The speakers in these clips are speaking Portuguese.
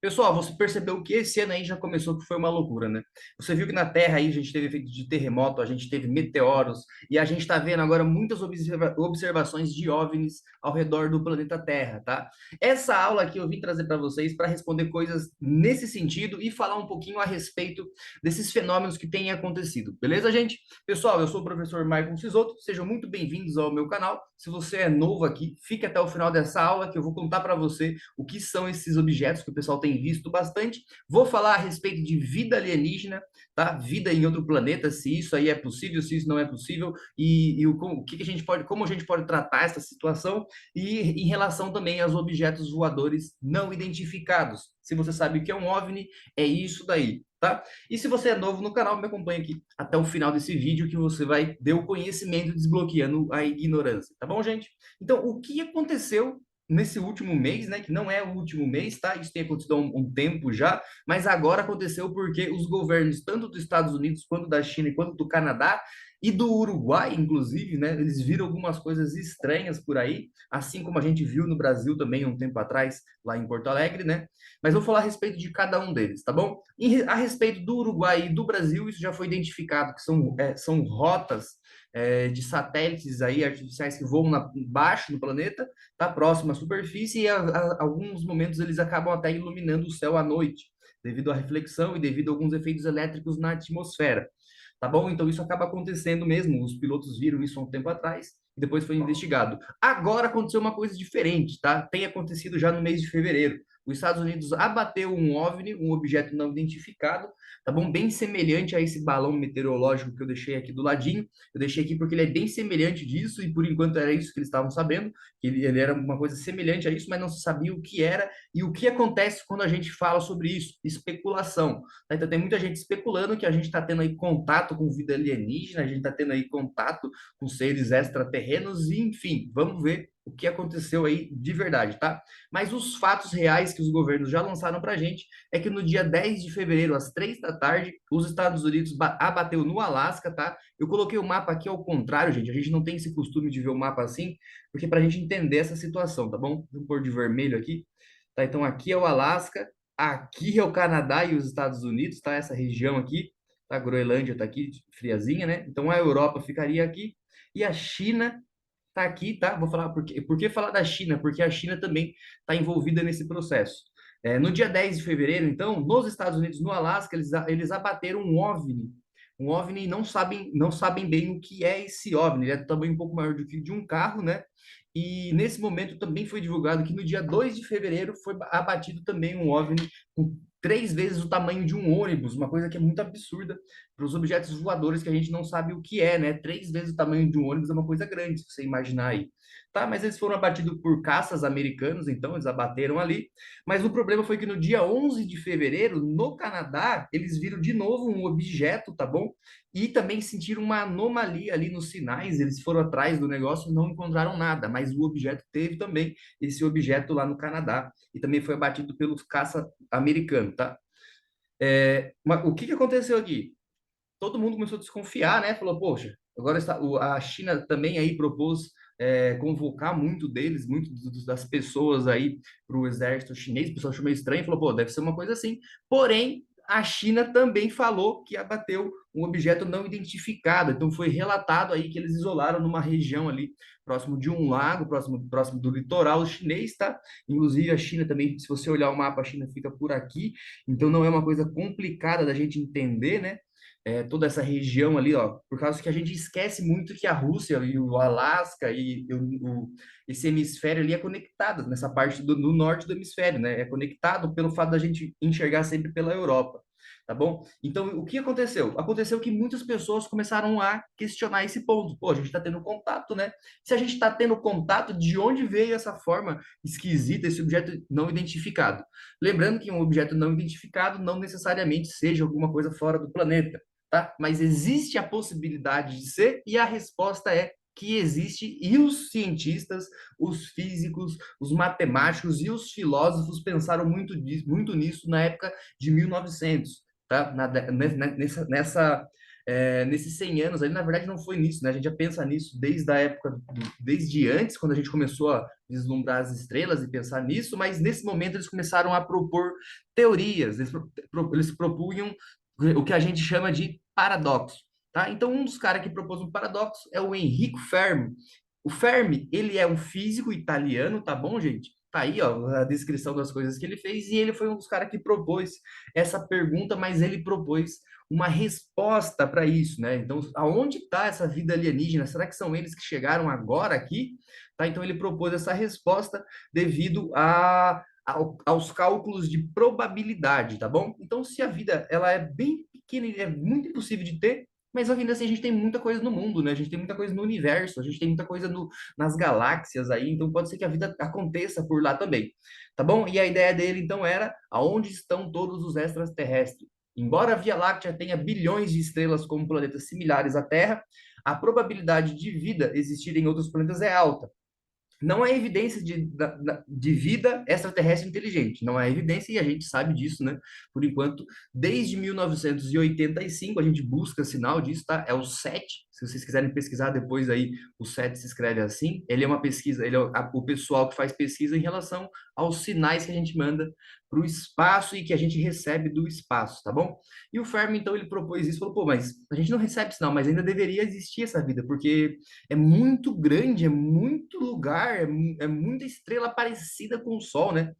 Pessoal, você percebeu que esse ano aí já começou que foi uma loucura, né? Você viu que na Terra aí a gente teve efeito de terremoto, a gente teve meteoros, e a gente está vendo agora muitas observações de OVNIs ao redor do planeta Terra, tá? Essa aula aqui eu vim trazer para vocês para responder coisas nesse sentido e falar um pouquinho a respeito desses fenômenos que têm acontecido, beleza, gente? Pessoal, eu sou o professor Maicon Sisoto, sejam muito bem-vindos ao meu canal. Se você é novo aqui, fique até o final dessa aula que eu vou contar para você o que são esses objetos que o pessoal tem visto bastante. Vou falar a respeito de vida alienígena, tá? Vida em outro planeta, se isso aí é possível, se isso não é possível, e o que a gente pode, como a gente pode tratar essa situação, e em relação também aos objetos voadores não identificados. Se você sabe o que é um OVNI, é isso daí. Tá? E se você é novo no canal, me acompanha aqui até o final desse vídeo que você vai ter o conhecimento desbloqueando a ignorância, tá bom, gente? Então, o que aconteceu nesse último mês, né, que não é o último mês, tá? Isso tem acontecido há um tempo já, mas agora aconteceu porque os governos, tanto dos Estados Unidos, quanto da China, quanto do Canadá, e do Uruguai, inclusive, né? Eles viram algumas coisas estranhas por aí, assim como a gente viu no Brasil também um tempo atrás, lá em Porto Alegre, né? Mas vou falar a respeito de cada um deles, tá bom? A respeito do Uruguai e do Brasil, isso já foi identificado, que são rotas de satélites aí artificiais que voam baixo no planeta, tá próximo à superfície, e alguns momentos eles acabam até iluminando o céu à noite, devido à reflexão e devido a alguns efeitos elétricos na atmosfera. Tá bom? Então isso acaba acontecendo mesmo. Os pilotos viram isso há um tempo atrás e depois foi investigado. Agora aconteceu uma coisa diferente, tá? Tem acontecido já no mês de fevereiro. Os Estados Unidos abateu um OVNI, um objeto não identificado, tá bom? Bem semelhante a esse balão meteorológico que eu deixei aqui do ladinho. Eu deixei aqui porque ele é bem semelhante disso e por enquanto era isso que eles estavam sabendo, que ele era uma coisa semelhante a isso, mas não se sabia o que era e o que acontece quando a gente fala sobre isso, especulação. Tá? Então tem muita gente especulando que a gente está tendo aí contato com vida alienígena, a gente está tendo aí contato com seres extraterrenos, e enfim, vamos ver o que aconteceu aí de verdade, tá? Mas os fatos reais que os governos já lançaram para a gente é que no dia 10 de fevereiro, às 3 da tarde, os Estados Unidos abateu no Alasca, tá? Eu coloquei o mapa aqui ao contrário, gente. A gente não tem esse costume de ver o mapa assim, porque para a gente entender essa situação, tá bom? Vou pôr de vermelho aqui. Tá? Então aqui é o Alasca, aqui é o Canadá e os Estados Unidos, tá? Essa região aqui, tá? A Groenlândia tá aqui, friazinha, né? Então a Europa ficaria aqui e a China tá aqui, tá? Vou falar por que falar da China? Porque a China também está envolvida nesse processo. No dia 10 de fevereiro, então, nos Estados Unidos, no Alasca, eles abateram um OVNI. Um OVNI e não sabem bem o que é esse OVNI. Ele é também um pouco maior do que de um carro, né? E nesse momento também foi divulgado que no dia 2 de fevereiro foi abatido também um OVNI com 3 vezes o tamanho de um ônibus, uma coisa que é muito absurda para os objetos voadores que a gente não sabe o que é, né? 3 vezes o tamanho de um ônibus é uma coisa grande, se você imaginar aí. Tá, mas eles foram abatidos por caças americanos, então eles abateram ali. Mas o problema foi que no dia 11 de fevereiro, no Canadá, eles viram de novo um objeto, tá bom? E também sentiram uma anomalia ali nos sinais, eles foram atrás do negócio e não encontraram nada, mas o objeto teve também esse objeto lá no Canadá e também foi abatido pelos caça americanos, tá? Mas o que que aconteceu aqui? Todo mundo começou a desconfiar, né? Falou, poxa, agora a China também aí propôs convocar muito deles, das pessoas aí para o exército chinês. O pessoal achou meio estranho, falou, pô, deve ser uma coisa assim. Porém, a China também falou que abateu um objeto não identificado. Então, foi relatado aí que eles isolaram numa região ali próximo de um lago, próximo do litoral chinês, tá? Inclusive, a China também, se você olhar o mapa, a China fica por aqui. Então, não é uma coisa complicada da gente entender, né? Toda essa região ali, ó, por causa que a gente esquece muito que a Rússia e o Alasca e esse hemisfério ali é conectado nessa parte do norte do hemisfério, né? É conectado pelo fato da gente enxergar sempre pela Europa, tá bom? Então, o que aconteceu? Aconteceu que muitas pessoas começaram a questionar esse ponto. Pô, a gente está tendo contato, né? Se a gente está tendo contato, de onde veio essa forma esquisita, esse objeto não identificado? Lembrando que um objeto não identificado não necessariamente seja alguma coisa fora do planeta, tá? Mas existe a possibilidade de ser e a resposta é que existe e os cientistas, os físicos, os matemáticos e os filósofos pensaram muito nisso na época de 1900, tá? Nessa nesses 100 anos, ali, na verdade, não foi nisso, né? A gente já pensa nisso desde a época, desde antes, quando a gente começou a vislumbrar as estrelas e pensar nisso, mas nesse momento eles começaram a propor teorias, eles propunham o que a gente chama de paradoxo, tá? Então, um dos caras que propôs um paradoxo é o Enrico Fermi. O Fermi, ele é um físico italiano, tá bom, gente? Tá aí, ó, a descrição das coisas que ele fez, e ele foi um dos caras que propôs essa pergunta, mas ele propôs uma resposta para isso, né? Então, aonde está essa vida alienígena? Será que são eles que chegaram agora aqui? Tá? Então, ele propôs essa resposta devido aos cálculos de probabilidade, tá bom? Então, se a vida ela é bem pequena e é muito impossível de ter, mas ainda assim a gente tem muita coisa no mundo, né? A gente tem muita coisa no universo, a gente tem muita coisa nas galáxias aí, então pode ser que a vida aconteça por lá também, tá bom? E a ideia dele então era aonde estão todos os extraterrestres? Embora a Via Láctea tenha bilhões de estrelas como planetas similares à Terra, a probabilidade de vida existir em outros planetas é alta. Não há evidência de vida extraterrestre inteligente, não há evidência e a gente sabe disso, né? Por enquanto, desde 1985, a gente busca sinal disso, tá? É o SET, se vocês quiserem pesquisar depois aí, o SET se escreve assim. Ele é uma pesquisa, ele é o pessoal que faz pesquisa em relação aos sinais que a gente manda para o espaço e que a gente recebe do espaço, tá bom? E o Fermi, então, ele propôs isso, falou, pô, mas a gente não recebe sinal, mas ainda deveria existir essa vida, porque é muito grande, é muito lugar, é muita estrela parecida com o Sol, né?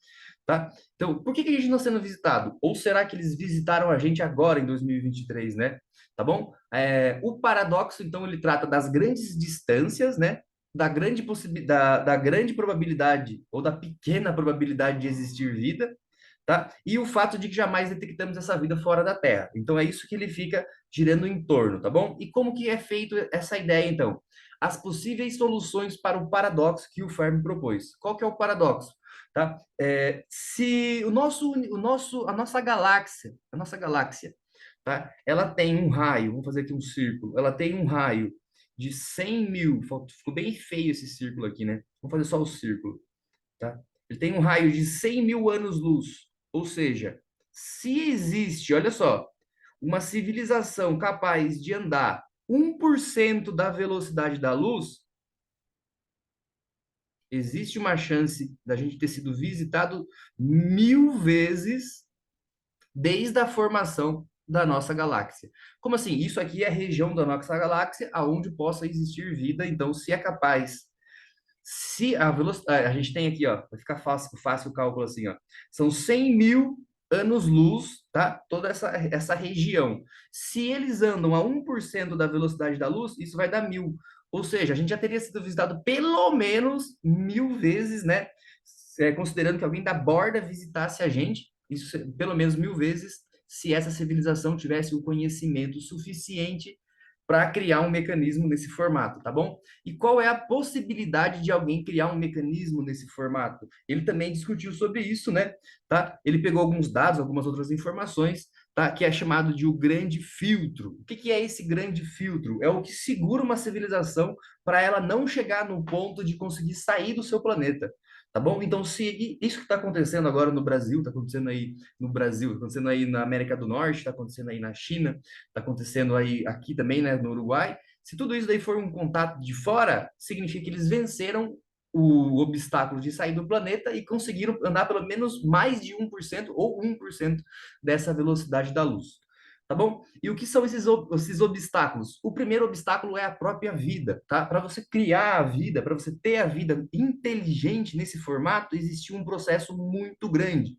Tá? Então, por que que a gente não está sendo visitado? Ou será que eles visitaram a gente agora, em 2023, né? Tá bom? O paradoxo, então, ele trata das grandes distâncias, né? Da grande probabilidade ou da pequena probabilidade de existir vida, tá? E o fato de que jamais detectamos essa vida fora da Terra. Então, é isso que ele fica girando em torno, tá bom? E como que é feito essa ideia, então? As possíveis soluções para o paradoxo que o Fermi propôs. Qual que é o paradoxo? Tá? Se a nossa galáxia, tá? Ela tem um raio, vamos fazer aqui um círculo, ela tem um raio de 100 mil, ficou bem feio esse círculo aqui, né? Vamos fazer só o círculo, tá? Ele tem um raio de 100 mil anos-luz, ou seja, se existe, olha só, uma civilização capaz de andar 1% da velocidade da luz, existe uma chance da gente ter sido visitado 1000 vezes desde a formação da nossa galáxia. Como assim? Isso aqui é a região da nossa galáxia aonde possa existir vida. Então, se é capaz, se a velocidade, a gente tem aqui, ó, vai ficar fácil o cálculo assim, ó. São 100 mil anos-luz, tá? Toda essa região. Se eles andam a 1% da velocidade da luz, isso vai dar 1000. Ou seja, a gente já teria sido visitado pelo menos 1000 vezes, né? Considerando que alguém da borda visitasse a gente, isso pelo menos 1000 vezes, se essa civilização tivesse o conhecimento suficiente para criar um mecanismo nesse formato, tá bom? E qual é a possibilidade de alguém criar um mecanismo nesse formato? Ele também discutiu sobre isso, né? Tá? Ele pegou alguns dados, algumas outras informações, tá? Que é chamado de o grande filtro. O que que é esse grande filtro? É o que segura uma civilização para ela não chegar no ponto de conseguir sair do seu planeta. Tá bom? Então, se isso que está acontecendo agora no Brasil, está acontecendo aí no Brasil, está acontecendo aí na América do Norte, está acontecendo aí na China, está acontecendo aí aqui também, né, no Uruguai, se tudo isso daí for um contato de fora, significa que eles venceram o obstáculo de sair do planeta e conseguiram andar pelo menos mais de 1% ou 1% dessa velocidade da luz. Tá bom? E o que são esses obstáculos? O primeiro obstáculo é a própria vida, tá? Para você criar a vida, para você ter a vida inteligente nesse formato, existiu um processo muito grande,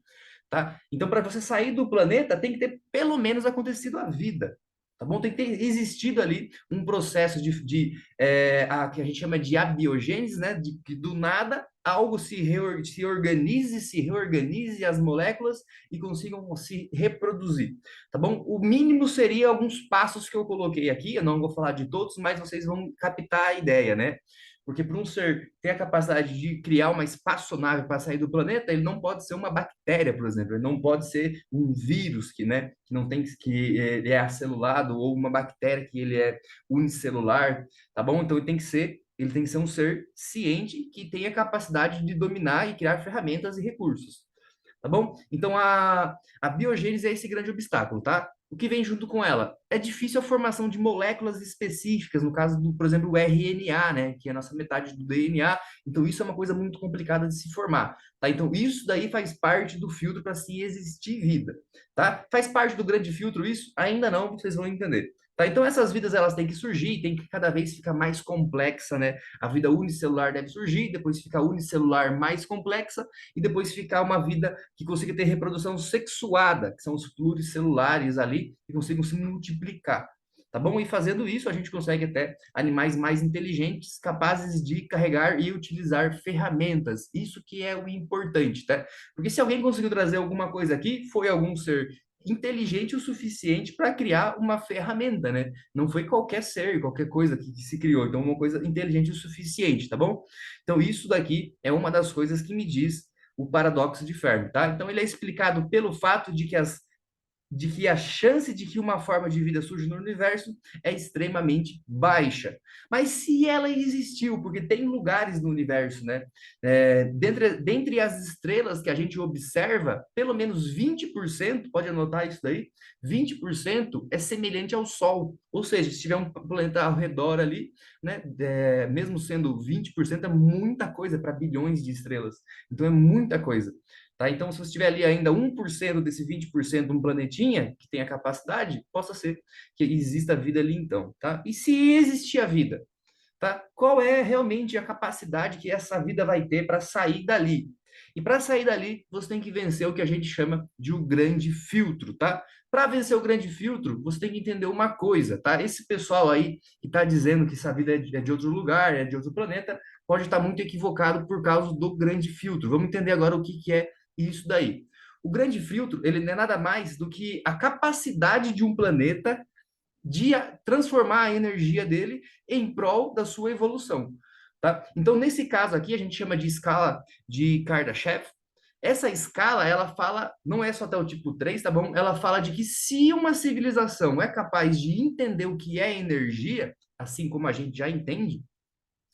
tá? Então, para você sair do planeta, tem que ter pelo menos acontecido a vida, tá bom? Tem que ter existido ali um processo a que a gente chama de abiogênese, né? De que do nada algo se organize, se reorganize as moléculas e consigam se reproduzir, tá bom? O mínimo seria alguns passos que eu coloquei aqui, eu não vou falar de todos, mas vocês vão captar a ideia, né? Porque para um ser ter a capacidade de criar uma espaçonave para sair do planeta, ele não pode ser uma bactéria, por exemplo, ele não pode ser um vírus que não tem que ele é acelulado ou uma bactéria que ele é unicelular, tá bom? Então ele tem que ser um ser ciente que tenha capacidade de dominar e criar ferramentas e recursos, tá bom? Então a biogênese é esse grande obstáculo, tá? O que vem junto com ela? é difícil a formação de moléculas específicas, no caso do, por exemplo, o RNA, né, que é a nossa metade do DNA. Então, isso é uma coisa muito complicada de se formar, tá? Então, isso daí faz parte do filtro para se existir vida, tá? Faz parte do grande filtro isso? Ainda não, vocês vão entender. Tá, então essas vidas elas têm que surgir, tem que cada vez ficar mais complexa, né? A vida unicelular deve surgir, depois fica unicelular mais complexa e depois ficar uma vida que consiga ter reprodução sexuada, que são os pluricelulares ali, que consigam se multiplicar. Tá bom? E fazendo isso, a gente consegue até animais mais inteligentes, capazes de carregar e utilizar ferramentas. Isso que é o importante, tá? Porque se alguém conseguiu trazer alguma coisa aqui, foi algum ser inteligente o suficiente para criar uma ferramenta, né? Não foi qualquer ser, qualquer coisa que se criou. Então, uma coisa inteligente o suficiente, tá bom? Então, isso daqui é uma das coisas que me diz o paradoxo de Fermi, tá? Então, ele é explicado pelo fato de que a chance de que uma forma de vida surja no universo é extremamente baixa. Mas se ela existiu, porque tem lugares no universo, né? Dentre as estrelas que a gente observa, pelo menos 20%, pode anotar isso daí, 20% é semelhante ao Sol. Ou seja, se tiver um planeta ao redor ali, né? Mesmo sendo 20%, é muita coisa para bilhões de estrelas. Então é muita coisa. Tá? Então, se você tiver ali ainda 1% desse 20% um planetinha que tem a capacidade, possa ser que exista vida ali então, tá? E se existir a vida, tá? Qual é realmente a capacidade que essa vida vai ter para sair dali? E para sair dali, você tem que vencer o que a gente chama de o grande filtro, tá? Para vencer o grande filtro, você tem que entender uma coisa, tá? Esse pessoal aí que está dizendo que essa vida é de outro lugar, é de outro planeta, pode estar muito equivocado por causa do grande filtro. Vamos entender agora o que que é isso daí. O grande filtro, ele não é nada mais do que a capacidade de um planeta de transformar a energia dele em prol da sua evolução, tá? Então, nesse caso aqui, a gente chama de escala de Kardashev. Essa escala, ela fala, não é só até o tipo 3, tá bom? Ela fala de que se uma civilização é capaz de entender o que é energia, assim como a gente já entende,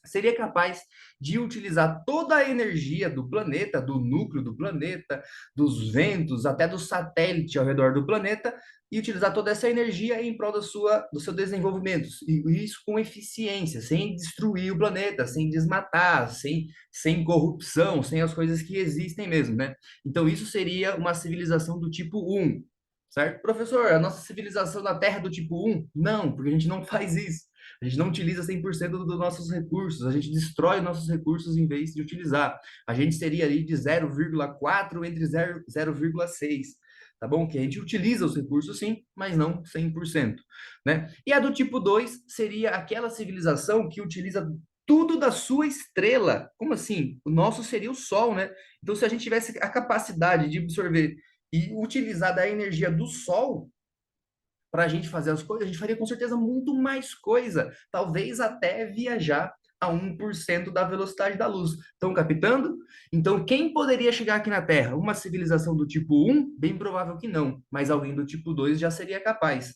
seria capaz de utilizar toda a energia do planeta, do núcleo do planeta, dos ventos, até do satélite ao redor do planeta, e utilizar toda essa energia em prol do seu desenvolvimento. E isso com eficiência, sem destruir o planeta, sem desmatar, sem corrupção, sem as coisas que existem mesmo, né? Então, isso seria uma civilização do tipo 1. Certo? Professor, a nossa civilização na Terra é do tipo 1? Não, porque a gente não faz isso. A gente não utiliza 100% dos nossos recursos, a gente destrói nossos recursos em vez de utilizar. A gente seria ali de 0,4 entre 0,6, tá bom? Que a gente utiliza os recursos sim, mas não 100%, né? E a do tipo 2 seria aquela civilização que utiliza tudo da sua estrela. Como assim? O nosso seria o Sol, né? Então, se a gente tivesse a capacidade de absorver e utilizar da energia do Sol, para a gente fazer as coisas, a gente faria com certeza muito mais coisa, talvez até viajar a 1% da velocidade da luz. Estão captando? Então, quem poderia chegar aqui na Terra? Uma civilização do tipo 1? Bem provável que não, mas alguém do tipo 2 já seria capaz,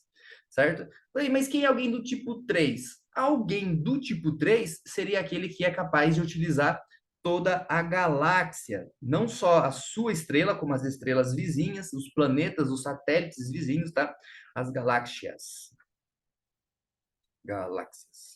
certo? Mas quem é alguém do tipo 3? Alguém do tipo 3 seria aquele que é capaz de utilizar toda a galáxia, não só a sua estrela, como as estrelas vizinhas, os planetas, os satélites vizinhos, tá? As galáxias. Galáxias.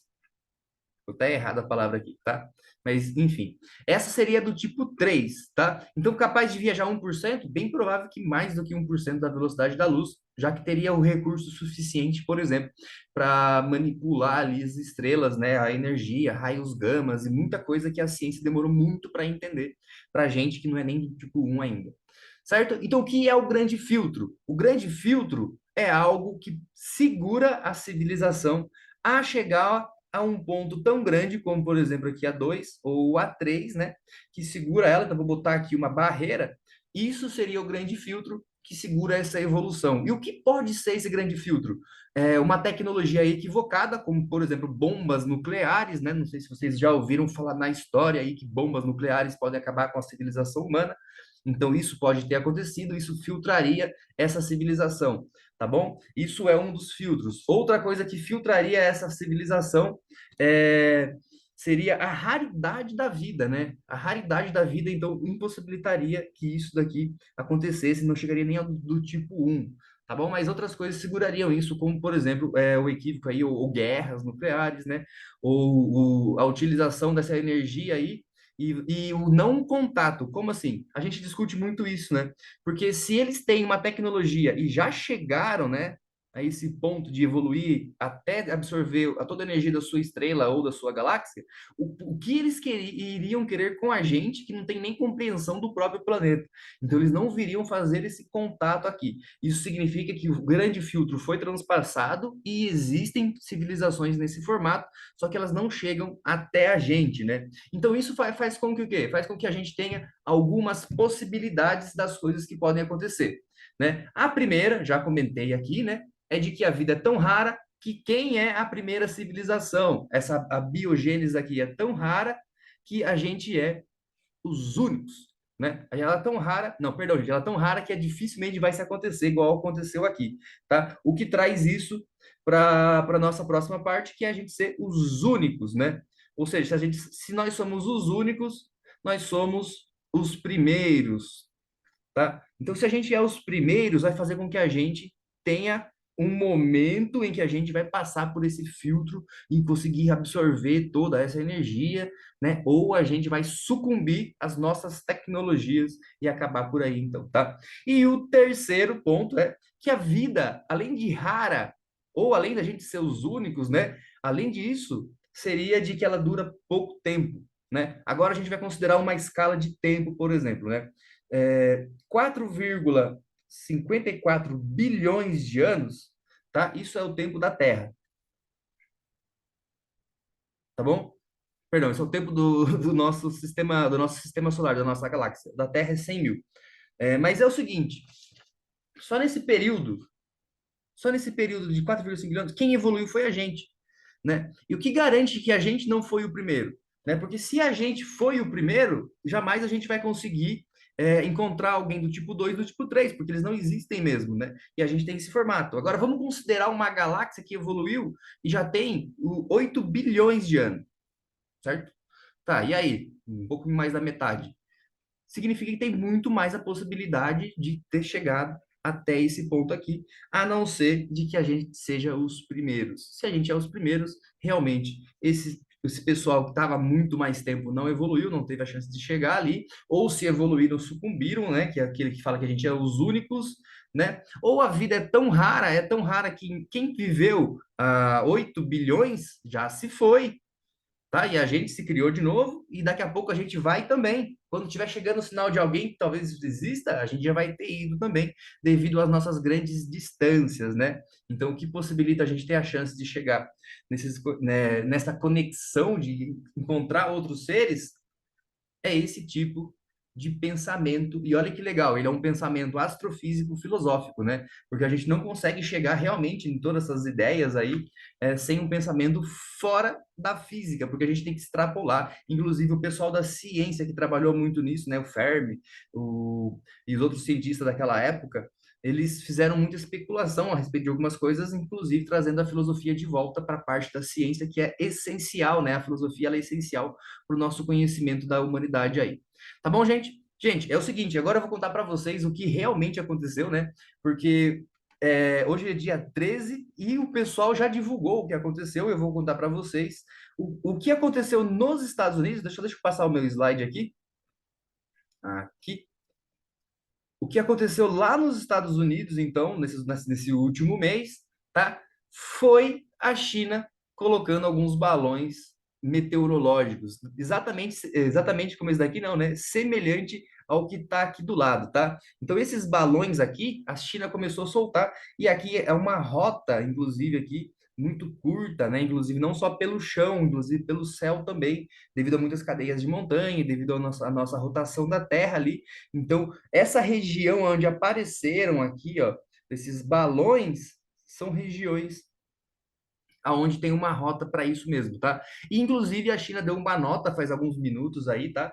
Vou até errado a palavra aqui, tá? Mas, enfim. Essa seria do tipo 3, tá? Então, capaz de viajar 1%, bem provável que mais do que 1% da velocidade da luz, já que teria o recurso suficiente, por exemplo, para manipular ali as estrelas, né? A energia, raios gamas e muita coisa que a ciência demorou muito para entender, para gente que não é nem do tipo 1 ainda. Certo? Então, o que é o grande filtro? O grande filtro é algo que segura a civilização a chegar a um ponto tão grande como, por exemplo, aqui a 2 ou a 3, né? Que segura ela. Então, vou botar aqui uma barreira. Isso seria o grande filtro que segura essa evolução. E o que pode ser esse grande filtro? É uma tecnologia equivocada, como, por exemplo, bombas nucleares, né? Não sei se vocês já ouviram falar na história aí que bombas nucleares podem acabar com a civilização humana. Então, isso pode ter acontecido, isso filtraria essa civilização, tá bom? Isso é um dos filtros. Outra coisa que filtraria essa civilização seria a raridade da vida, né? A raridade da vida, então, impossibilitaria que isso daqui acontecesse, não chegaria nem ao do tipo 1, tá bom? Mas outras coisas segurariam isso, como, por exemplo, o equívoco aí, ou guerras nucleares, né? Ou a utilização dessa energia aí e o não contato. Como assim? A gente discute muito isso, né? Porque se eles têm uma tecnologia e já chegaram, né? A esse ponto de evoluir até absorver a toda a energia da sua estrela ou da sua galáxia, o que eles iriam querer com a gente que não tem nem compreensão do próprio planeta? Então, eles não viriam fazer esse contato aqui. Isso significa que o grande filtro foi transpassado e existem civilizações nesse formato, só que elas não chegam até a gente, né? Então, isso faz com que o quê? Faz com que a gente tenha algumas possibilidades das coisas que podem acontecer, né? A primeira, já comentei aqui, né? É de que a vida é tão rara que quem é a primeira civilização? A biogênese aqui é tão rara que a gente é os únicos, né? Ela é tão rara, não, perdão, gente, ela é tão rara que dificilmente vai se acontecer igual aconteceu aqui, tá? O que traz isso para nossa próxima parte, que é a gente ser os únicos, né? Ou seja, se nós somos os únicos, nós somos os primeiros, tá? Então, se a gente é os primeiros, vai fazer com que a gente tenha um momento em que a gente vai passar por esse filtro e conseguir absorver toda essa energia, né? Ou a gente vai sucumbir às nossas tecnologias e acabar por aí, então, tá? E o terceiro ponto é que a vida, além de rara, ou além da gente ser os únicos, né? Além disso, seria de que ela dura pouco tempo, né? Agora a gente vai considerar uma escala de tempo, por exemplo, né? 4,54 bilhões de anos, tá? Isso é o tempo da Terra, tá bom? Perdão, esse é o tempo do nosso sistema solar, da nossa galáxia. Da Terra é 100 mil. Mas é o seguinte, só nesse período, só nesse período de 4,5 bilhões, quem evoluiu foi a gente, né? E o que garante que a gente não foi o primeiro, né? Porque se a gente foi o primeiro, jamais a gente vai conseguir encontrar alguém do tipo 2 do tipo 3 porque eles não existem mesmo, né? E a gente tem esse formato. Agora vamos considerar uma galáxia que evoluiu e já tem 8 bilhões de anos, certo? Tá, e aí? Um pouco mais da metade. Significa que tem muito mais a possibilidade de ter chegado até esse ponto aqui, a não ser de que a gente seja os primeiros. Se a gente é os primeiros, realmente, esse pessoal que estava muito mais tempo não evoluiu, não teve a chance de chegar ali, ou se evoluíram, sucumbiram, né? Que é aquele que fala que a gente é os únicos, né? Ou a vida é tão rara que quem viveu 8 bilhões já se foi, tá? E a gente se criou de novo e daqui a pouco a gente vai também. Quando estiver chegando o sinal de alguém que talvez exista, a gente já vai ter ido também, devido às nossas grandes distâncias, né? Então, o que possibilita a gente ter a chance de chegar nessa conexão de encontrar outros seres é esse tipo de pensamento. E olha que legal, ele é um pensamento astrofísico filosófico, né? Porque a gente não consegue chegar realmente em todas essas ideias aí sem um pensamento fora da física, porque a gente tem que extrapolar. Inclusive o pessoal da ciência que trabalhou muito nisso, né? O Fermi, e os outros cientistas daquela época, eles fizeram muita especulação a respeito de algumas coisas, inclusive trazendo a filosofia de volta para a parte da ciência, que é essencial, né? A filosofia ela é essencial para o nosso conhecimento da humanidade aí. Tá bom, gente? Gente, é o seguinte, agora eu vou contar para vocês o que realmente aconteceu, né? Porque hoje é dia 13 e o pessoal já divulgou o que aconteceu. Eu vou contar para vocês o que aconteceu nos Estados Unidos. Deixa eu passar o meu slide aqui. Aqui. O que aconteceu lá nos Estados Unidos, então, nesse último mês, tá? Foi a China colocando alguns balões meteorológicos, exatamente como esse daqui, não, né? Semelhante ao que está aqui do lado, tá? Então, esses balões aqui, a China começou a soltar, e aqui é uma rota, inclusive, aqui, muito curta, né? Inclusive, não só pelo chão, inclusive pelo céu também, devido a muitas cadeias de montanha, devido à nossa rotação da Terra ali. Então, essa região onde apareceram aqui, ó, esses balões, são regiões aonde tem uma rota para isso mesmo, tá? E, inclusive, a China deu uma nota faz alguns minutos aí, tá?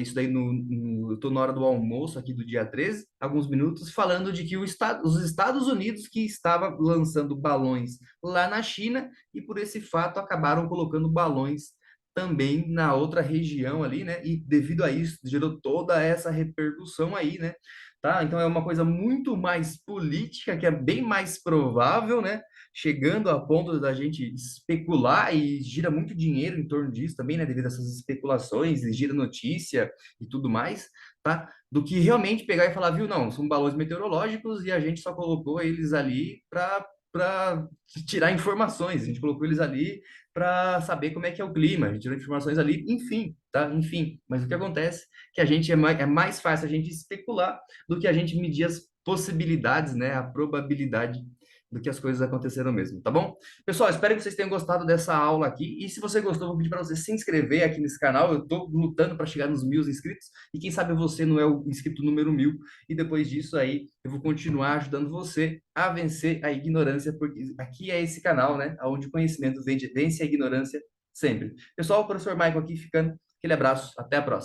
Isso daí eu tô na hora do almoço aqui do dia 13, alguns minutos, falando de que os Estados Unidos que estava lançando balões lá na China e por esse fato acabaram colocando balões também na outra região ali, né? E devido a isso, gerou toda essa repercussão aí, né? Tá? Então é uma coisa muito mais política, que é bem mais provável, né? Chegando a ponto da gente especular e gira muito dinheiro em torno disso também, né? Devido a essas especulações, e gira notícia e tudo mais, tá? Do que realmente pegar e falar, viu, não, são balões meteorológicos e a gente só colocou eles ali para tirar informações, a gente colocou eles ali para saber como é que é o clima, a gente tirou informações ali, enfim, tá? Enfim, mas o que acontece é que a gente é mais fácil a gente especular do que a gente medir as possibilidades, né? A probabilidade do que as coisas aconteceram mesmo, tá bom? Pessoal, espero que vocês tenham gostado dessa aula aqui. E se você gostou, vou pedir para você se inscrever aqui nesse canal. Eu estou lutando para chegar nos 1.000 inscritos. E quem sabe você não é o inscrito número 1.000. E depois disso aí, eu vou continuar ajudando você a vencer a ignorância, porque aqui é esse canal, né? Onde o conhecimento vence a ignorância sempre. Pessoal, o professor Michael aqui ficando. Aquele abraço, até a próxima.